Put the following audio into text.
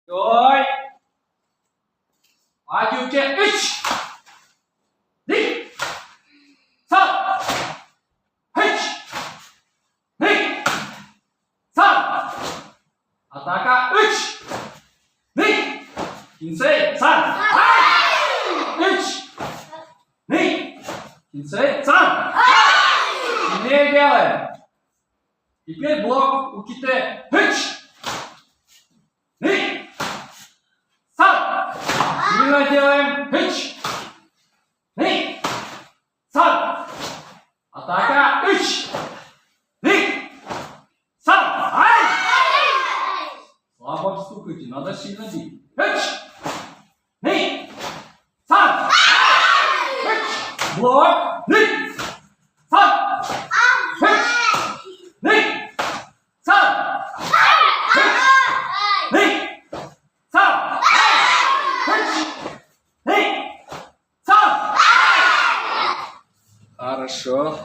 Стой! Адюке, üç! Dik! Sağ! Üç! Dik! Sağ! Атака, üç! Dik! Кинцей, сам! Üç! Dik! Кинцей, сам! Сильнее делаем! Теперь блок у ките. Üç! Dik! Сам! Сильно делаем. Üç! Dik! Сам! Атака, üç! Dik! Сам! Ай! Слабо стукайте, надо сильно бить. Üç! Dik! Сам! Üç! Блок! Dik! Сам! Üç! Dik! Сам! Üç! Dik! Сам! Üç! Dik! Сам! Хорошо.